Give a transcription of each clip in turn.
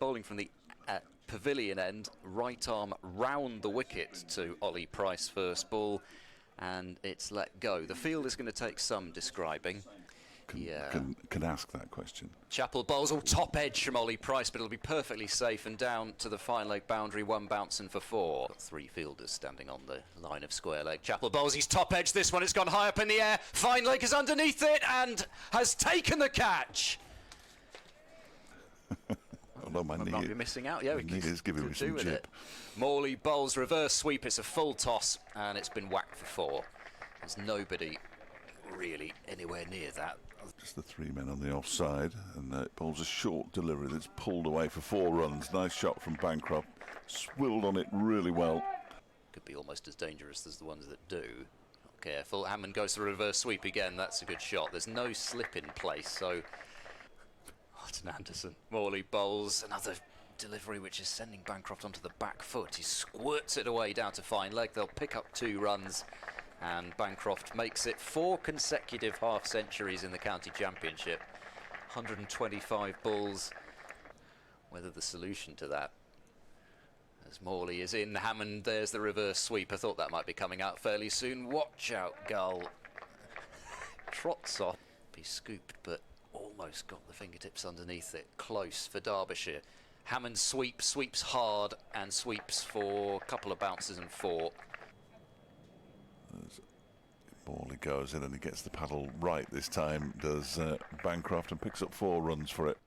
bowling from the pavilion end, right arm round the wicket to Ollie Price first ball, and it's let go. The field is going to take some describing. Can ask that question. Chappell bowls all top edge from Ollie Price, but it'll be perfectly safe and down to the fine leg boundary, one bouncing for four. Got three fielders standing on the line of square leg. Chappell bowls, he's top edge this one, it's gone high up in the air, fine leg is underneath it and has taken the catch. Although my knee might be missing out. Yeah, knee is giving me some jip. Morley bowls reverse sweep, it's a full toss and it's been whacked for four. There's nobody really anywhere near that. Just the three men on the offside, and it bowls a short delivery that's pulled away for 4 runs. Nice shot from Bancroft, swilled on it really well. Could be almost as dangerous as the ones that do. Not careful. Hammond goes to reverse sweep again. That's a good shot. There's no slip in place, so Martin Anderson. Morley bowls another delivery which is sending Bancroft onto the back foot. He squirts it away down to fine leg. They'll pick up 2 runs. And Bancroft makes it 4 consecutive half-centuries in the county championship. 125 balls. Whether the solution to that, as Morley is in, Hammond, there's the reverse sweep. I thought that might be coming out fairly soon. Watch out, Gull. Trots off. Be scooped, but almost got the fingertips underneath it. Close for Derbyshire. Hammond sweeps hard, and sweeps for a couple of bounces and 4. Morley goes in and he gets the paddle right this time, does Bancroft, and picks up 4 runs for it.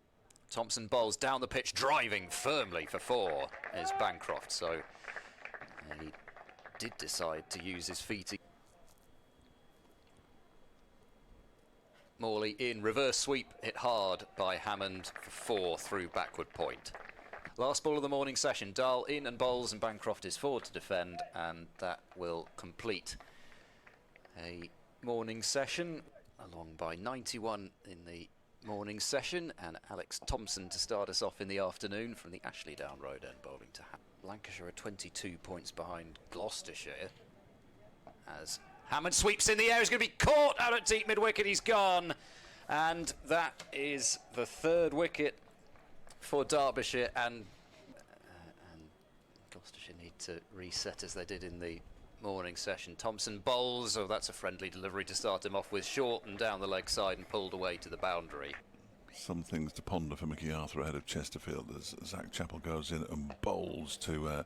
Thompson bowls down the pitch, driving firmly for 4 is Bancroft, so he did decide to use his feet. Morley in, reverse sweep, hit hard by Hammond for 4 through backward point. Last ball of the morning session, Dahl in and bowls, and Bancroft is forward to defend, and that will complete a morning session, along by 91 in the morning session, and Alex Thompson to start us off in the afternoon from the Ashley Down Road end, bowling to Lancashire are 22 points behind Gloucestershire. As Hammond sweeps in the air, he's going to be caught out at deep mid-wicket, he's gone, and that is the 3rd wicket for Derbyshire, and Gloucestershire need to reset as they did in the morning session. Thompson bowls, oh that's a friendly delivery to start him off with, short and down the leg side and pulled away to the boundary. Some things to ponder for Mickey Arthur ahead of Chesterfield as Zach Chappell goes in and bowls to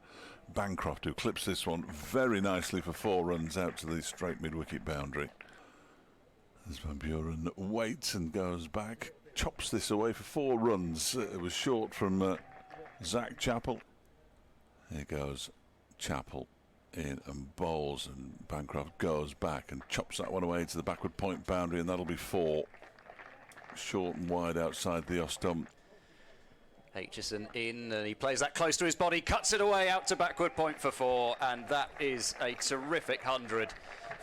Bancroft, who clips this one very nicely for 4 runs out to the straight mid-wicket boundary. As Van Buren waits and goes back, chops this away for 4 runs. It was short from Zach Chappell. Here goes Chappell in and bowls, and Bancroft goes back and chops that one away to the backward point boundary, and that'll be 4. Short and wide outside the off stump. Aitchison in, and he plays that close to his body, cuts it away out to backward point for 4, and that is a terrific 100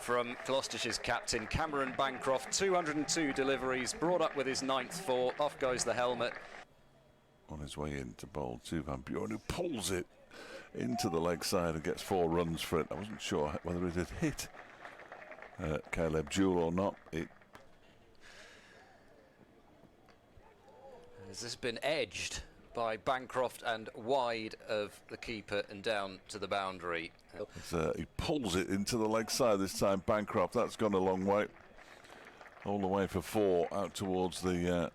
from Gloucestershire's captain Cameron Bancroft. 202 deliveries, brought up with his 9th 4, off goes the helmet. On his way in to bowl to Van Buren, who pulls it into the leg side and gets 4 runs for it. I wasn't sure whether it had hit Caleb Jewell or not. Has this been edged by Bancroft and wide of the keeper and down to the boundary? He pulls it into the leg side this time, Bancroft. That's gone a long way. All the way for 4 out towards the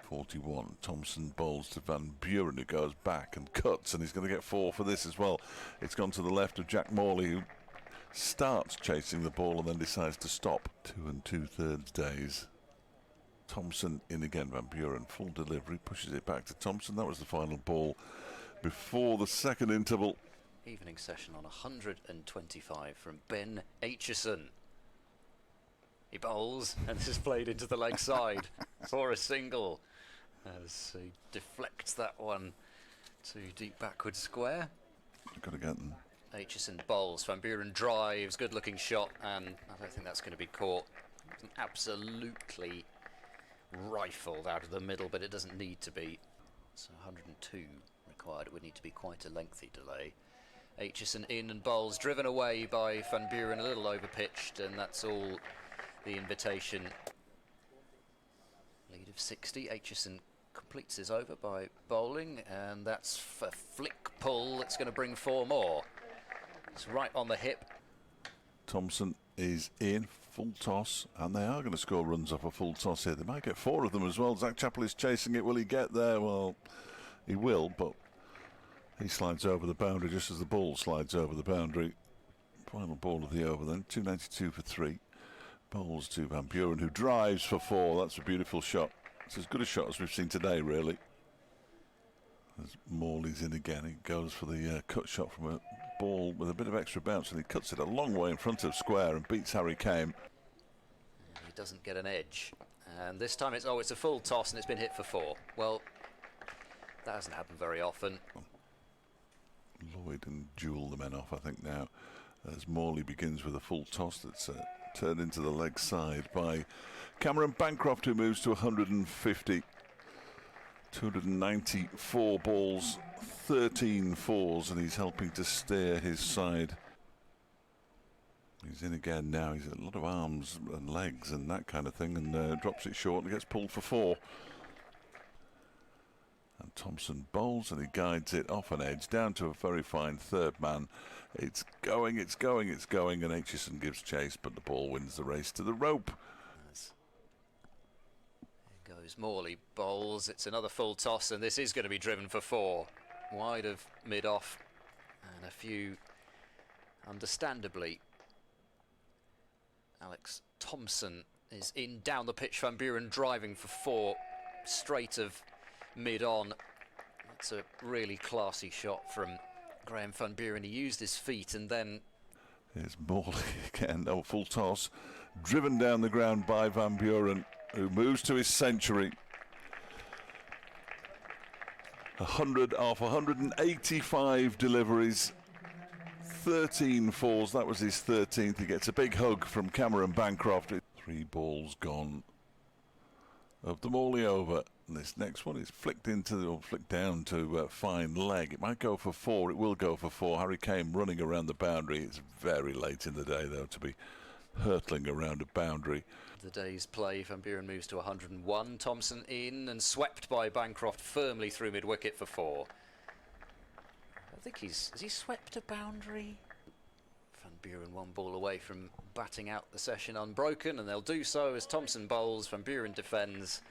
41. Thompson bowls to Van Buren, who goes back and cuts, and he's going to get 4 for this as well. It's gone to the left of Jack Morley, who starts chasing the ball and then decides to stop. 2 2/3 days. Thompson in again, Van Buren, full delivery, pushes it back to Thompson. That was the final ball before the second interval. Evening session on 125 from Ben Aitchison. He bowls, and this is played into the leg side for a single, as he deflects that one to deep backward square. You've got to get them. Aitchison bowls, Van Buren drives, good looking shot, and I don't think that's going to be caught. It's absolutely rifled out of the middle, but it doesn't need to be. So 102 required. It would need to be quite a lengthy delay. Aitchison in and bowls, driven away by Van Buren, a little overpitched, and that's all the invitation. Lead of 60. Aitchison completes his over by bowling, and that's for flick pull. It's going to bring 4 more. It's right on the hip. Thompson is in, full toss, and they are going to score runs off a full toss here. They might get 4 of them as well. Zach Chappell is chasing it. Will he get there? Well, he will, but he slides over the boundary just as the ball slides over the boundary. Final ball of the over then, 292 for 3. Bowls to Van Buren, who drives for 4. That's a beautiful shot. It's as good a shot as we've seen today, really. As Morley's in again, he goes for the cut shot from a ball with a bit of extra bounce, and he cuts it a long way in front of square and beats Harry Kame. He doesn't get an edge, and this time it's a full toss and it's been hit for 4. Well, that hasn't happened very often. Lloyd and Jewell the men off, I think, now, as Morley begins with a full toss that's turned into the leg side by Cameron Bancroft, who moves to 150. 294 balls, 13 fours, and he's helping to steer his side. He's in again now. He's a lot of arms and legs and that kind of thing, and drops it short and gets pulled for 4. And Thompson bowls, and he guides it off an edge down to a very fine third man. It's going, it's going, it's going, and Aitchison gives chase, but the ball wins the race to the rope. Here goes Morley, bowls. It's another full toss, and this is going to be driven for 4. Wide of mid-off, and a few, understandably. Alex Thompson is in down the pitch. Van Buren driving for 4, straight of mid-on. It's a really classy shot from Graham Van Buren. He used his feet, and then here's Morley again. Oh, full toss, driven down the ground by Van Buren, who moves to his century. 100 off 185 deliveries, 13 fours. That was his 13th. He gets a big hug from Cameron Bancroft. 3 balls gone of the Morley over. And this next one is flicked into, or flicked down to fine leg. It might go for 4. It will go for 4. Harry Kame running around the boundary. It's very late in the day, though, to be hurtling around a boundary. The day's play, Van Buren moves to 101. Thompson in and swept by Bancroft firmly through mid-wicket for 4. I think has he swept a boundary? Van Buren 1 ball away from batting out the session unbroken, and they'll do so as Thompson bowls. Van Buren defends.